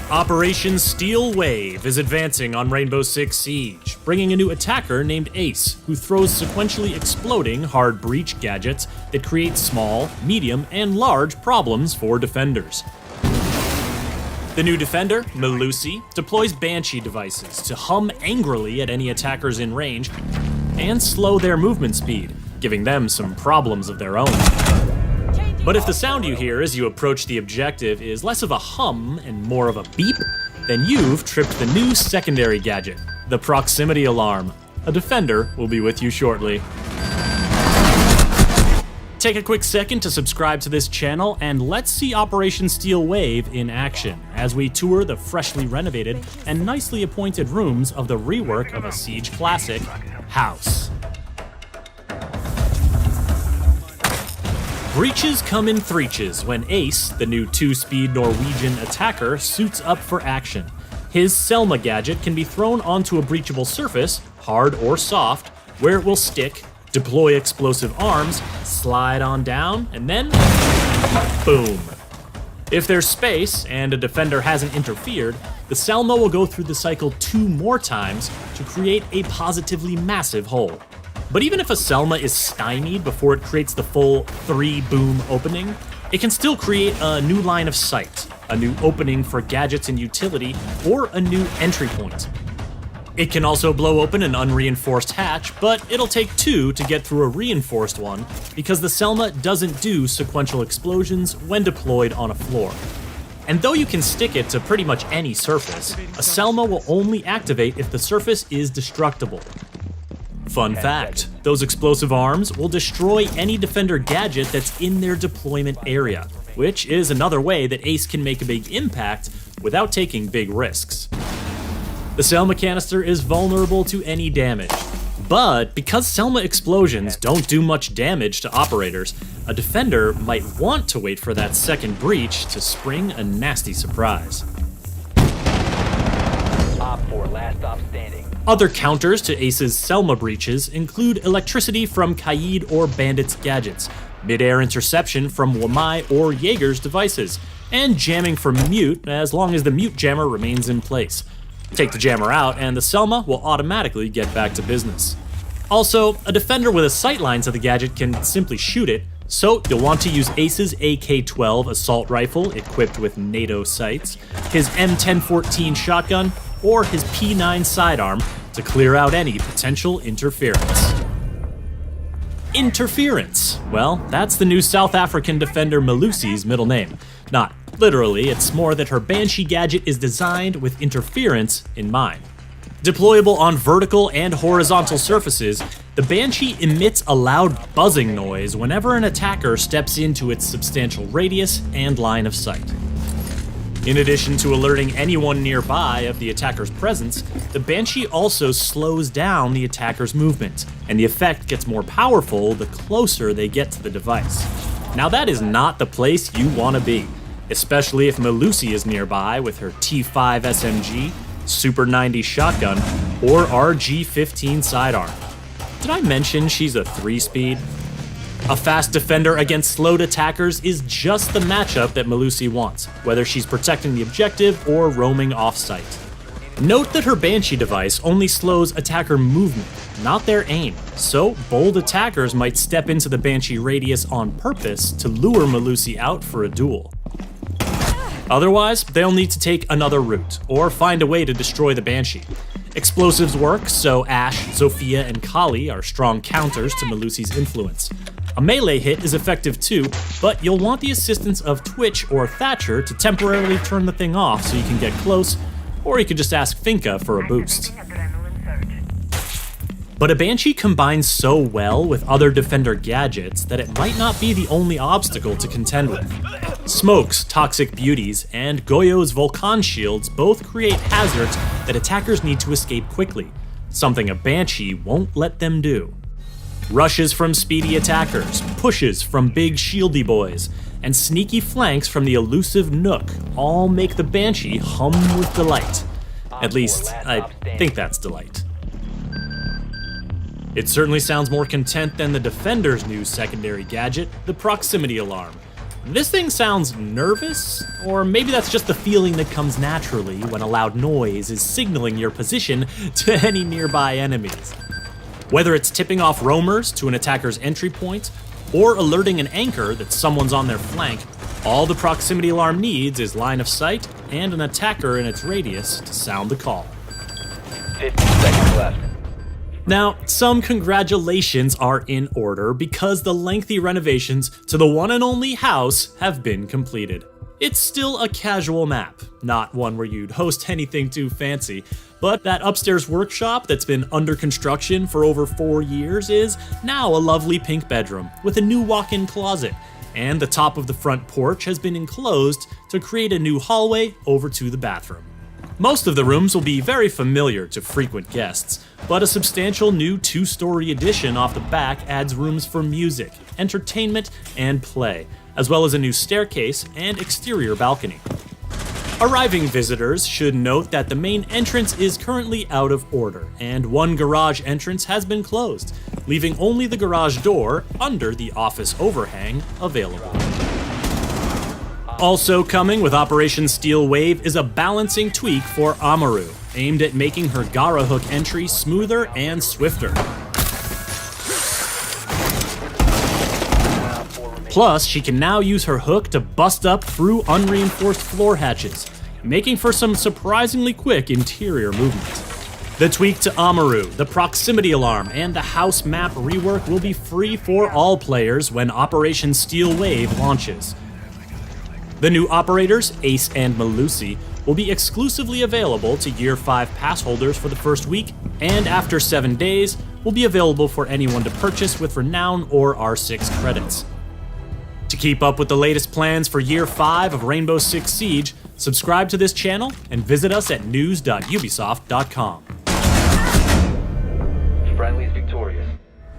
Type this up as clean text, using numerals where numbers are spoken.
Operation Steel Wave is advancing on Rainbow Six Siege, bringing a new attacker named Ace, who throws sequentially exploding hard breach gadgets that create small, medium, and large problems for defenders. The new defender, Melusi, deploys Banshee devices to hum angrily at any attackers in range and slow their movement speed, giving them some problems of their own. But if the sound you hear as you approach the objective is less of a hum and more of a beep, then you've tripped the new secondary gadget, the Proximity Alarm. A defender will be with you shortly. Take a quick second to subscribe to this channel, and let's see Operation Steel Wave in action as we tour the freshly renovated and nicely appointed rooms of the rework of a Siege classic, House. Breaches come in threeches when Ace, the new 2-speed Norwegian attacker, suits up for action. His Selma gadget can be thrown onto a breachable surface, hard or soft, where it will stick, deploy explosive arms, slide on down, and then boom. If there's space and a defender hasn't interfered, the Selma will go through the cycle 2 more times to create a positively massive hole. But even if a Selma is stymied before it creates the full 3-boom opening, it can still create a new line of sight, a new opening for gadgets and utility, or a new entry point. It can also blow open an unreinforced hatch, but it'll take 2 to get through a reinforced one because the Selma doesn't do sequential explosions when deployed on a floor. And though you can stick it to pretty much any surface, a Selma will only activate if the surface is destructible. Fun fact, those explosive arms will destroy any defender gadget that's in their deployment area, which is another way that Ace can make a big impact without taking big risks. The Selma canister is vulnerable to any damage, but because Selma explosions don't do much damage to operators, a defender might want to wait for that second breach to spring a nasty surprise. Op 4, last stop standing. Other counters to Ace's Selma breaches include electricity from Kaid or Bandit's gadgets, mid-air interception from Wamai or Jaeger's devices, and jamming from Mute as long as the Mute jammer remains in place. Take the jammer out and the Selma will automatically get back to business. Also, a defender with a sightline to the gadget can simply shoot it, so you'll want to use Ace's AK-12 assault rifle equipped with NATO sights, his M1014 shotgun, or his P9 sidearm to clear out any potential interference. Interference. Well, that's the new South African defender Melusi's middle name. Not literally, it's more that her Banshee gadget is designed with interference in mind. Deployable on vertical and horizontal surfaces, the Banshee emits a loud buzzing noise whenever an attacker steps into its substantial radius and line of sight. In addition to alerting anyone nearby of the attacker's presence, the Banshee also slows down the attacker's movement, and the effect gets more powerful the closer they get to the device. Now that is not the place you want to be, especially if Melusi is nearby with her T5 SMG, Super 90 shotgun, or RG-15 sidearm. Did I mention she's a 3-speed? A fast defender against slowed attackers is just the matchup that Melusi wants, whether she's protecting the objective or roaming off-site. Note that her Banshee device only slows attacker movement, not their aim, so bold attackers might step into the Banshee radius on purpose to lure Melusi out for a duel. Otherwise, they'll need to take another route, or find a way to destroy the Banshee. Explosives work, so Ashe, Zofia, and Kali are strong counters to Melusi's influence. A melee hit is effective too, but you'll want the assistance of Twitch or Thatcher to temporarily turn the thing off so you can get close, or you could just ask Finka for a boost. But a Banshee combines so well with other defender gadgets that it might not be the only obstacle to contend with. Smoke's Toxic Beauties and Goyo's Volcan Shields both create hazards that attackers need to escape quickly, something a Banshee won't let them do. Rushes from speedy attackers, pushes from big shieldy boys, and sneaky flanks from the elusive Nook all make the Banshee hum with delight. At least, I think that's delight. It certainly sounds more content than the Defender's new secondary gadget, the Proximity Alarm. This thing sounds nervous, or maybe that's just the feeling that comes naturally when a loud noise is signaling your position to any nearby enemies. Whether it's tipping off roamers to an attacker's entry point, or alerting an anchor that someone's on their flank, all the proximity alarm needs is line of sight and an attacker in its radius to sound the call. 15 seconds left. Now, some congratulations are in order because the lengthy renovations to the one and only house have been completed. It's still a casual map, not one where you'd host anything too fancy, but that upstairs workshop that's been under construction for over 4 years is now a lovely pink bedroom with a new walk-in closet, and the top of the front porch has been enclosed to create a new hallway over to the bathroom. Most of the rooms will be very familiar to frequent guests, but a substantial new 2-story addition off the back adds rooms for music, entertainment, and play, as well as a new staircase and exterior balcony. Arriving visitors should note that the main entrance is currently out of order, and one garage entrance has been closed, leaving only the garage door under the office overhang available. Also coming with Operation Steel Wave is a balancing tweak for Amaru, aimed at making her Gara hook entry smoother and swifter. Plus, she can now use her hook to bust up through unreinforced floor hatches, making for some surprisingly quick interior movement. The tweak to Amaru, the proximity alarm, and the house map rework will be free for all players when Operation Steel Wave launches. The new operators, Ace and Melusi, will be exclusively available to Year 5 pass holders for the first week, and after 7 days, will be available for anyone to purchase with Renown or R6 credits. To keep up with the latest plans for Year 5 of Rainbow Six Siege, subscribe to this channel and visit us at news.ubisoft.com. Friendly's victorious.